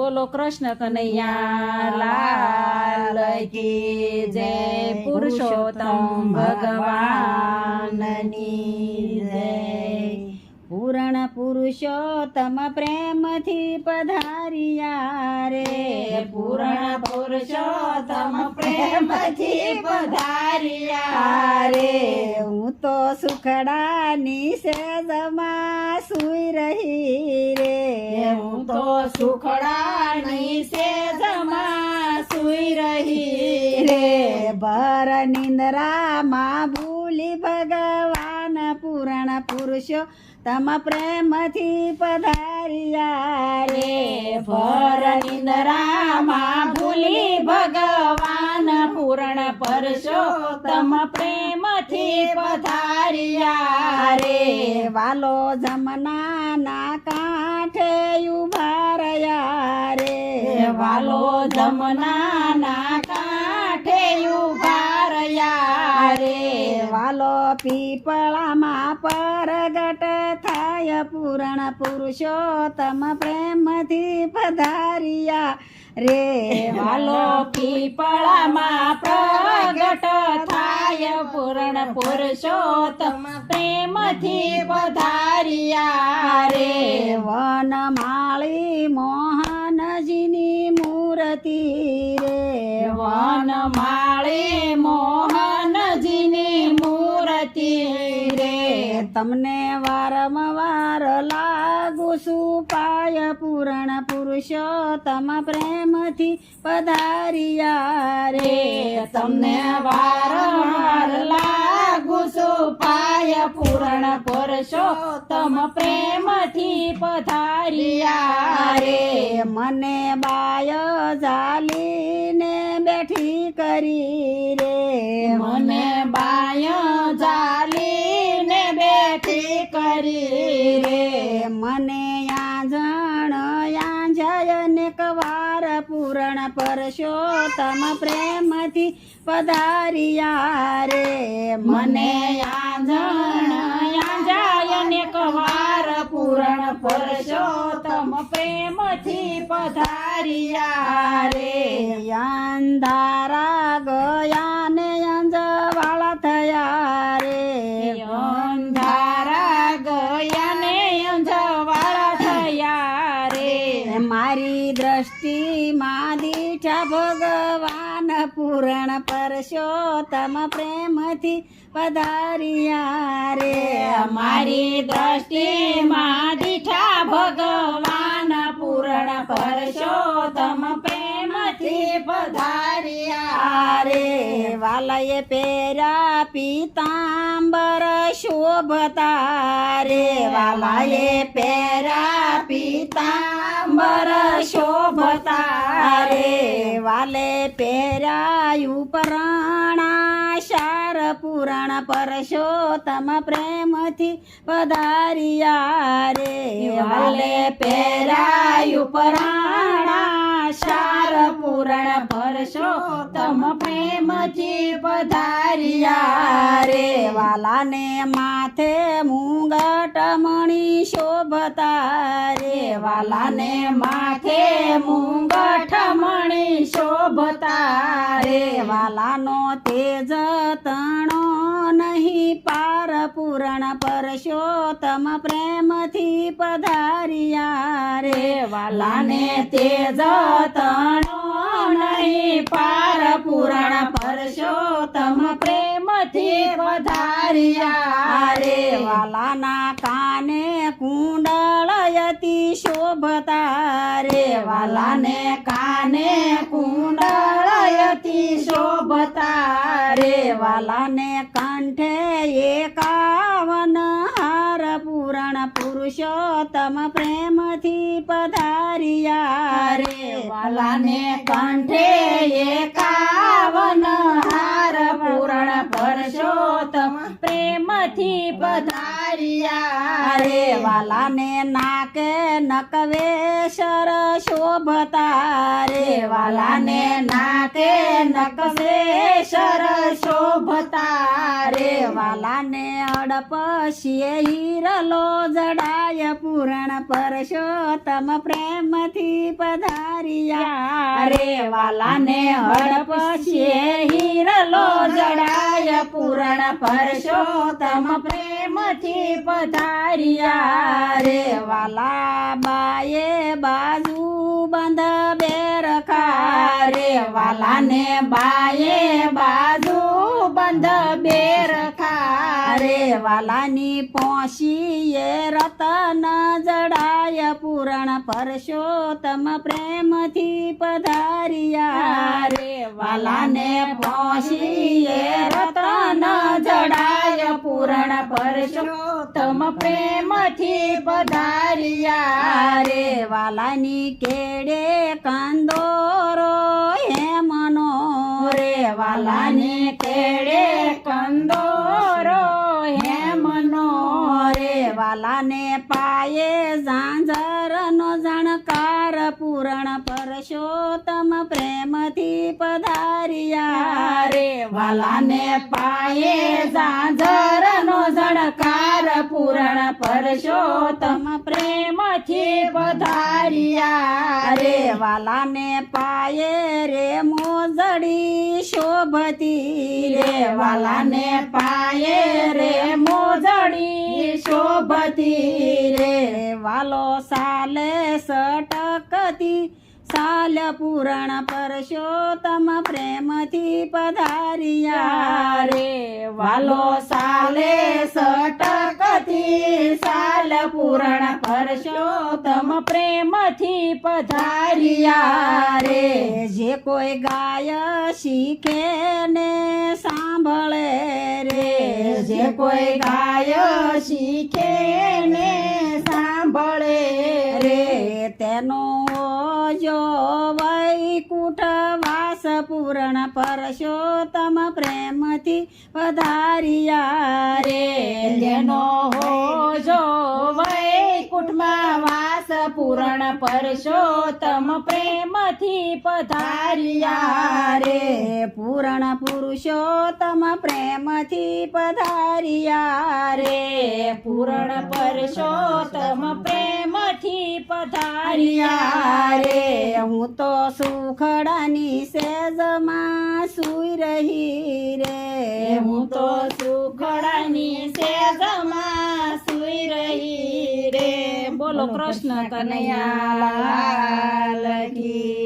બોલો કૃષ્ણ કનૈયા લાલ કી જય, પુરુષોત્તમ ભગવાનની જય। પૂર્ણ પુરુષોત્તમ પ્રેમથી પધાર્યા રે, પૂર્ણ પુરુષોત્તમ પ્રેમથી પધાર્યા રે। હું તો સુખડાની સેજમાં સુઈ રહી રે, હું તો સુખડાની સેજમાં સુઈ રહી રે। ભર નિંદ્રામાં ભૂલી ભગવાન પૂર્ણ પુરુષો તમ પ્રેમથી પધાર્યા રે। ભર નિંદ્રામાં ભૂલી ભગવાન પૂર્ણ પુરુષોત્તમ પ્રેમથી પધાર્યા રે। વાલો જમનાના કાંઠે ઉભા રહ્યા રે, વાલો જમનાના કાંઠે ઉભા રહ્યા રે। વાલો પીપળામાં પરગટ થાય પૂર્ણ પુરુષોત્તમ પ્રેમથી પધાર્યા રે। વાલો પીપળામાં પ્રગટ થાય પૂર્ણ પુરુષોત્તમ પ્રેમથી પધાર્યા રે। વનમાળી મોહનજીની મૂર્તિ રે, વનમાળી મોહનજીની મૂર્તિ રે। તમને વારંવાર લાગુ સુપાય પૂર્ણ પુરુષોત્તમ પ્રેમથી પધાર્યા રે। તમને વારંવાર લાગુ સુપાય પૂર્ણ પુરુષોત્તમ પ્રેમથી પધાર્યા રે। મને બાય જાલીને બેઠી કરી રે, મને બાય જાલીને બેઠી કરી રે। મને યાંજણ યાંજાય અનેક વાર પૂર્ણ પુરુષોત્તમ પ્રેમથી પધાર્યા રે। મને યાંજણ યાંજાય અનેક વાર પૂર્ણ પુરુષોત્તમ પ્રેમથી પધાર્યા રે। અંધારા ગયા ને અંજવાળા થયા રે, અંધારા ગયા ને અંજવાળા થયા રે। મારી દ્રષ્ટિમાં દીઠા ભગવાન પૂર્ણ પુરુષોત્તમ પ્રેમથી પધાર્યા રે। મારી દ્રષ્ટિમાં દીઠા ભગવાન પૂર્ણ પુરુષોત્તમ પ્રેમથી પધાર્યા રે। વાલાએ પહેર્યા પીતાંબર શોભતા રે, વાલાએ પહેર્યા પીતાંબર શોભતા રે। વાલે પહેર્યા ઉપરાણા શાર પૂર્ણ પુરુષોત્તમ પ્રેમથી પધાર્યા રે। વાલે પહેર્યા ઉપરાણા શાર પૂર્ણ પુરુષોત્તમ પ્રેમથી પધાર્યા રે। વાલાને માથે મુંગટ મણી શોભતા રે, વાલાને માથે મુંગટ મણી શોભતા રે। વાલાનો તેજ તણો નહીં પાર પૂર્ણ પુરુષોત્તમ પ્રેમથી પધાર્યા રે। વાલાને તેજ તણો નહીં પાર પૂર્ણ પુરુષોત્તમ પ્રેમથી પધાર્યા રે। વાલાના કાને કુંડળયતિ શોભતા રે, વાલાને કાને કુંડળયતિ શોભતા રે। વાલાને કંઠે 51 હાર પૂર્ણ પુરુષોત્તમ પ્રેમથી પધાર્યા રે। વાલાને કંઠે 51 હાર પૂર્ણ પુરુષોત્તમ પ્રેમથી પધાર્યા રે। વાલાને નાકે નકવેશર શોભતા રે, વાલાને નાકે નકવેશર શોભતા રે વાલાને અડપશીએ હીરલો જડાય પૂરણ પરશોત્તમ પ્રેમથી પધાર્યા રે વાલાને હડપશીએ હીરલો જડાય પૂરણ પરશોત્તમ પ્રેમથી પધાર્યા રે વાલા બાએ બાજુ બંધ બેરખા રે વાલાને બાએ બાજુ બંધ બેરખા રે વાલાની પોશીએ રતન જડાય પૂરણ પરશોત્તમ પ્રેમથી પધાર્યા રે વાલાને પોશીએ રતન જડાય પૂરણ પરશોત્તમ પ્રેમથી પધાર્યા રે વાલાની કેડે કંદોરો હેમનો રે વાલાની કેડે કંદોરો હેમનો રે વાલાને પાયે ઝાંઝરનો જણકાર પૂરણ પરશોત્તમ પ્રેમથી પધાર્યા રે વાલાને પાયે ઝાંઝરનો ઝણકાર પૂરણ પરશોત્તમ પ્રેમથી પધાર્યા રે વાલાને પાયે રે મોજડી શોભતી રે વાલાને પાયે રે મોજડી શોભતી રે વાલો સાલે સટકતી સાલ પૂરણ પરશોત્તમ પ્રેમથી પધાર્યા રે વાલો સાલે સટકતી સાલ પૂરણ પરશોત્તમ પ્રેમથી પધાર્યા રે જે કોઈ ગાય શીખે ને સાંભળે રે જે કોઈ ગાય શીખે ને સાંભળે રે તેનો જો વૈકુંઠ વાસ પૂરણ પરશોત્તમ પ્રેમથી પધાર્યા રે જેનો જો વૈકુંઠમાં વાસ પૂરણ પરશોત્તમ પ્રેમથી પધાર્યા રે પૂરણ પુરુષોત્તમ પ્રેમથી પધાર્યા રે પૂરણ પરશોત્તમ પ્રેમથી પધાર્યા રે હું તો સુખડાની સેજમાં સુઈ રહી રે હું તો સુખડાની સેજમાં સુઈ રહી રે બોલો કૃષ્ણ કનૈયા લાલ કી